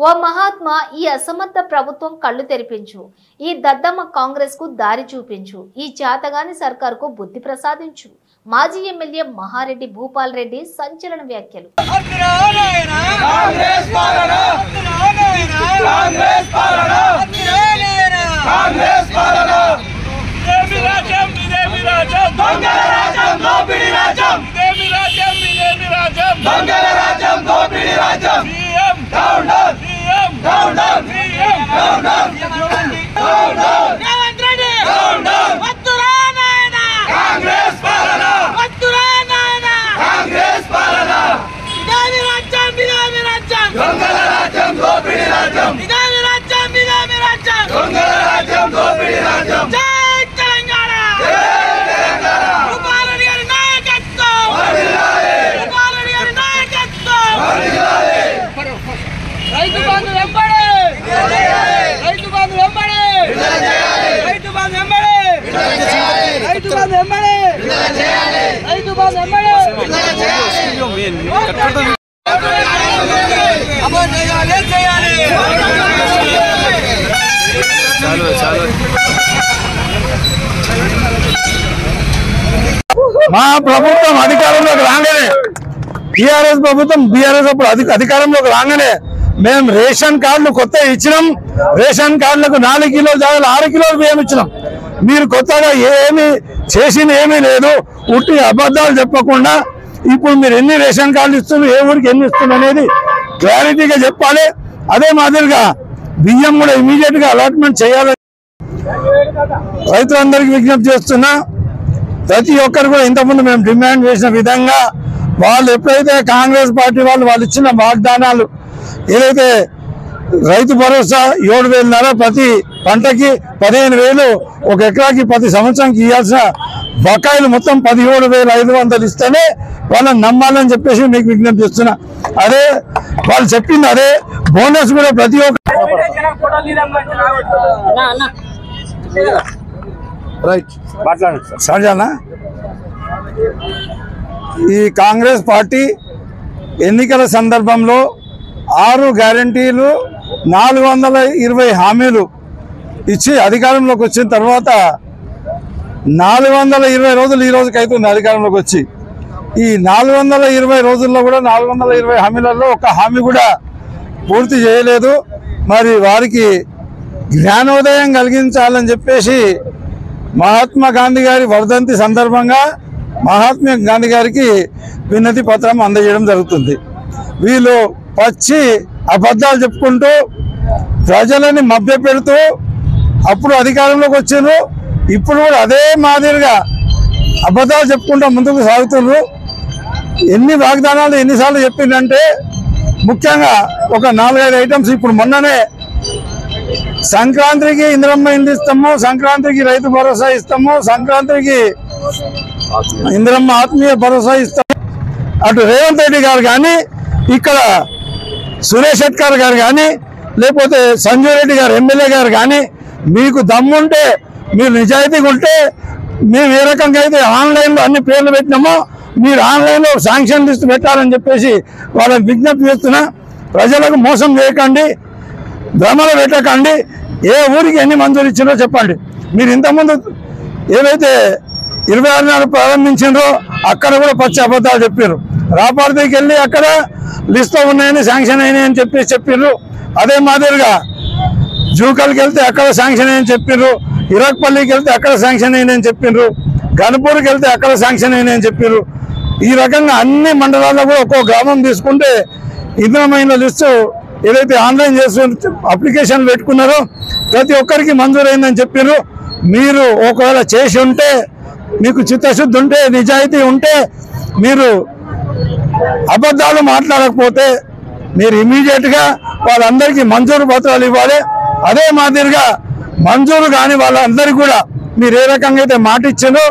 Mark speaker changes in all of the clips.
Speaker 1: ఓ మహాత్మా ఈ అసమర్థ ప్రభుత్వం కళ్ళు తెరిపించు, ఈ దద్దమ్మ కాంగ్రెస్ కు దారి చూపించు, ఈ చేతగాని సర్కారుకు బుద్ధి ప్రసాదించు. మాజీ ఎమ్మెల్యే మహారెడ్డి భూపాల్ రెడ్డి సంచలన వ్యాఖ్యలు.
Speaker 2: మా ప్రభుత్వం అధికారంలోకి రాగానే టీఆర్ఎస్ ప్రభుత్వం బీఆర్ఎస్ అప్పుడు అధికారంలోకి రాగానే మేము రేషన్ కార్డులు కొత్త ఇచ్చినాం. రేషన్ కార్డులకు 4 కిలోలు జాగాలు 6 కిలోలు బియ్యం ఇచ్చినాం. మీరు కొత్తగా ఏమి చేసింది ఏమీ లేదు. ఉట్టి అబద్ధాలు చెప్పకుండా ఇప్పుడు మీరు ఎన్ని రేషన్ కార్డులు ఇస్తున్నారు, ఏ ఊరికి ఎన్ని ఇస్తున్నారు అనేది క్లారిటీగా చెప్పాలి. అదే మాదిరిగా బియ్యం కూడా ఇమీడియట్ గా అలాట్మెంట్ చేయాలని రైతులందరికీ విజ్ఞప్తి చేస్తున్నా. ప్రతి ఒక్కరు కూడా ఇంతకుముందు మేము డిమాండ్ చేసిన విధంగా వాళ్ళు ఎప్పుడైతే కాంగ్రెస్ పార్టీ వాళ్ళు ఇచ్చిన వాగ్దానాలు ఏదైతే రైతు భరోసా 7,500 ప్రతి పంటకి 15,000 ఒక ఎకరాకి ప్రతి సంవత్సరానికి ఇవ్వాల్సిన బకాయిలు మొత్తం 17,500 ఇస్తేనే వాళ్ళని నమ్మాలని చెప్పేసి మీకు విజ్ఞప్తి చేస్తున్నా. అదే వాళ్ళు చెప్పింది అదే బోనస్ కూడా ప్రతి ఒక్క సరేనా. ఈ కాంగ్రెస్ పార్టీ ఎన్నికల సందర్భంలో 6 గ్యారంటీలు 420 హామీలు ఇచ్చి అధికారంలోకి వచ్చిన తర్వాత 420 రోజులు ఈ రోజుకి అవుతుంది అధికారంలోకి వచ్చి. ఈ 420 రోజుల్లో కూడా 420 హామీలలో ఒక హామీ కూడా పూర్తి చేయలేదు. మరి వారికి జ్ఞానోదయం కలిగించాలని చెప్పేసి మహాత్మా గాంధీ గారి వర్ధంతి సందర్భంగా మహాత్మా గాంధీ గారికి వినతి పత్రం అందజేయడం జరుగుతుంది. వీళ్ళు పచ్చి అబద్ధాలు చెప్పుకుంటూ ప్రజలని మభ్యపెడుతూ అప్పుడు అధికారంలోకి వచ్చారు. ఇప్పుడు కూడా అదే మాదిరిగా అబద్ధాలు చెప్పుకుంటూ ముందుకు సాగుతున్నారు. ఎన్ని వాగ్దానాలు ఎన్నిసార్లు చెప్పిందంటే ముఖ్యంగా ఒక 4-5 ఐటమ్స్. ఇప్పుడు మొన్ననే సంక్రాంతికి ఇందిరమ్మ ఇండ్లు ఇస్తాము, సంక్రాంతికి రైతు భరోసా ఇస్తాము, సంక్రాంతికి ఇందిరమ్మ ఆత్మీయ భరోసా ఇస్తాము. అటు రేవంత్ రెడ్డి గారు కానీ, ఇక్కడ సురేష్ శెట్కర్ గారు కానీ, లేకపోతే సంజయ్ రెడ్డి గారు ఎమ్మెల్యే గారు కానీ, మీకు దమ్ముంటే మీరు నిజాయితీగా ఉంటే మేము ఏ రకంగా అయితే ఆన్లైన్లో అన్ని పేర్లు పెట్టినామో మీరు ఆన్లైన్లో శాంక్షన్ లిస్ట్ పెట్టాలని చెప్పేసి వాళ్ళని విజ్ఞప్తి చేస్తున్నా. ప్రజలకు మోసం చేయకండి, భ్రమలు పెట్టకండి. ఏ ఊరికి ఎన్ని మంజూరు ఇచ్చిందో చెప్పండి. మీరు ఇంతకుముందు ఏవైతే 26 ప్రారంభించిండ్రో అక్కడ కూడా పచ్చి అబద్ధాలు చెప్పారు. రాపార్తికి వెళ్ళి అక్కడ లిస్ట్లో ఉన్నాయని శాంక్షన్ అయినాయని చెప్పారు. అదే మాదిరిగా జూకల్కి వెళ్తే అక్కడ శాంక్షన్ అయ్యని చెప్పారు. ఇరక్పల్లికి వెళ్తే అక్కడ శాంక్షన్ అయినాయని చెప్పారు. గన్పూర్కి వెళ్తే అక్కడ శాంక్షన్ అయినాయని చెప్పారు. ఈ రకంగా అన్ని మండలాల్లో కూడా ఒక్కో గ్రామం తీసుకుంటే ఇందిరమ్మ లిస్టు ఏదైతే ఆన్లైన్ చేసి అప్లికేషన్ పెట్టుకున్నారో ప్రతి ఒక్కరికి మంజూరైందని చెప్పారు. మీరు ఒకవేళ చేసి ఉంటే, మీకు చిత్తశుద్ధి ఉంటే, నిజాయితీ ఉంటే, మీరు అబద్ధాలు మాట్లాడకపోతే మీరు ఇమీడియట్గా వాళ్ళందరికీ మంజూరు పత్రాలు ఇవ్వాలి. అదే మాదిరిగా మంజూరు కాని వాళ్ళందరికీ కూడా మీరు ఏ రకంగా అయితే మాట ఇచ్చారో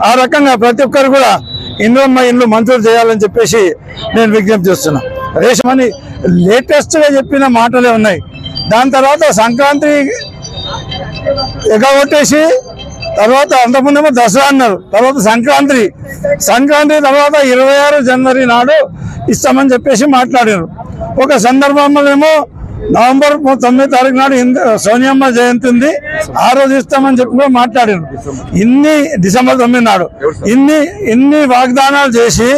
Speaker 2: ఆ రకంగా ప్రతి ఒక్కరు కూడా ఇందిరమ్మ ఇండ్లు మంజూరు చేయాలని చెప్పేసి నేను విజ్ఞప్తి చేస్తున్నా. రేషమని లేటెస్ట్గా చెప్పిన మాటలే ఉన్నాయి. దాని తర్వాత సంక్రాంతి ఎగగొట్టేసి తర్వాత అంతకుముందేమో దసరా అన్నారు, తర్వాత సంక్రాంతి తర్వాత 26 జనవరి నాడు ఇస్తామని చెప్పేసి మాట్లాడారు. ఒక సందర్భంలో ఏమో నవంబర్ 9వ తారీఖు నాడు సోనియమ్మ జయంతి ఉంది, ఆ రోజు ఇస్తామని చెప్పి కూడా మాట్లాడారు. డిసెంబర్ 9 నాడు ఇన్ని వాగ్దానాలు చేసి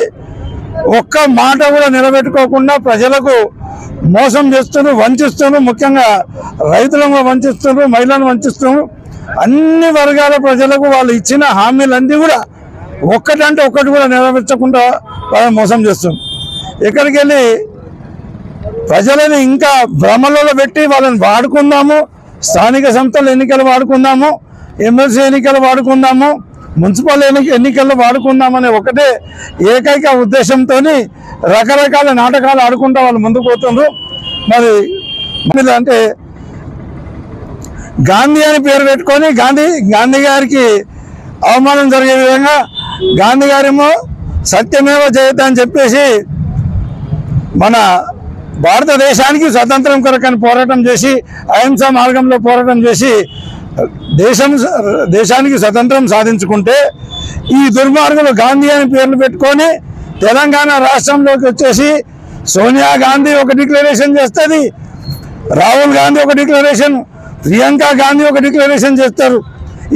Speaker 2: ఒక్క మాట కూడా నిలబెట్టుకోకుండా ప్రజలకు మోసం చేస్తున్నారు, వంచిస్తున్నారు. ముఖ్యంగా రైతులను వంచిస్తున్నారు, మహిళలను వంచిస్తున్నారు. అన్ని వర్గాల ప్రజలకు వాళ్ళు ఇచ్చిన హామీలన్నీ కూడా ఒక్కటంటే ఒక్కటి కూడా నెరవేర్చకుండా వాళ్ళని మోసం చేస్తున్నారు. ఇక్కడికి వెళ్ళి ప్రజలని ఇంకా భ్రమలలో పెట్టి వాళ్ళని వాడుకుందాము, స్థానిక సంస్థల ఎన్నికలు వాడుకుందాము, ఎమ్మెల్సీ ఎన్నికలు వాడుకుందాము, మున్సిపల్ ఎన్నికల్లో వాడుకుందామనే ఒకటే ఏకైక ఉద్దేశంతో రకరకాల నాటకాలు ఆడుకుంటూ వాళ్ళు ముందుకు పోతున్నారు. మరి అంటే గాంధీ అని పేరు పెట్టుకొని గాంధీ గారికి అవమానం జరిగే విధంగా గాంధీ గారేమో సత్యమేవ జయత అని చెప్పేసి మన భారతదేశానికి స్వతంత్రం కొరకని పోరాటం చేసి అహింసా మార్గంలో పోరాటం చేసి దేశానికి స్వతంత్రం సాధించుకుంటే ఈ దుర్మార్గులు గాంధీ అని పేర్లు పెట్టుకొని తెలంగాణ రాష్ట్రంలోకి వచ్చేసి సోనియా గాంధీ ఒక డిక్లరేషన్ చేస్తుంది, రాహుల్ గాంధీ ఒక డిక్లరేషన్, ప్రియాంక గాంధీ ఒక డిక్లరేషన్ చేస్తారు.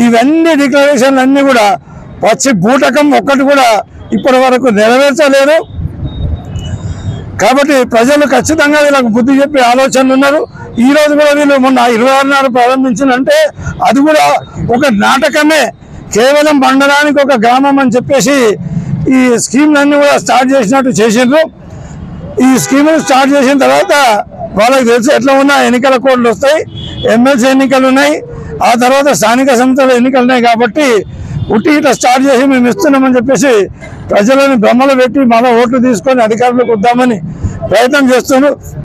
Speaker 2: ఇవన్నీ డిక్లరేషన్లు అన్నీ కూడా పచ్చి బూటకం, ఒక్కటి కూడా ఇప్పటి వరకు నెరవేర్చలేరు. కాబట్టి ప్రజలు ఖచ్చితంగా వీళ్ళకు బుద్ధి చెప్పే ఆలోచనలు ఉన్నారు. ఈ రోజు కూడా వీళ్ళు మొన్న 26 నాడు ప్రారంభించినంటే అది కూడా ఒక నాటకమే. కేవలం మండలానికి ఒక గ్రామం అని చెప్పేసి ఈ స్కీమ్లన్నీ కూడా స్టార్ట్ చేసినట్టు చేసిండ్రు. ఈ స్కీములు స్టార్ట్ చేసిన తర్వాత వాళ్ళకి తెలిసి ఎట్లా ఉన్నా ఎన్నికల కోడ్లు వస్తాయి, ఎమ్మెల్సీ ఎన్నికలు ఉన్నాయి, ఆ తర్వాత స్థానిక సంస్థల ఎన్నికలు ఉన్నాయి. కాబట్టి ఇట్లా స్టార్ట్ చేసి మేము ఇస్తున్నామని చెప్పేసి ప్రజలను భ్రమలు పెట్టి మళ్ళీ ఓట్లు తీసుకొని అధికారులకు వద్దామని ప్రయత్నం చేస్తున్నారు.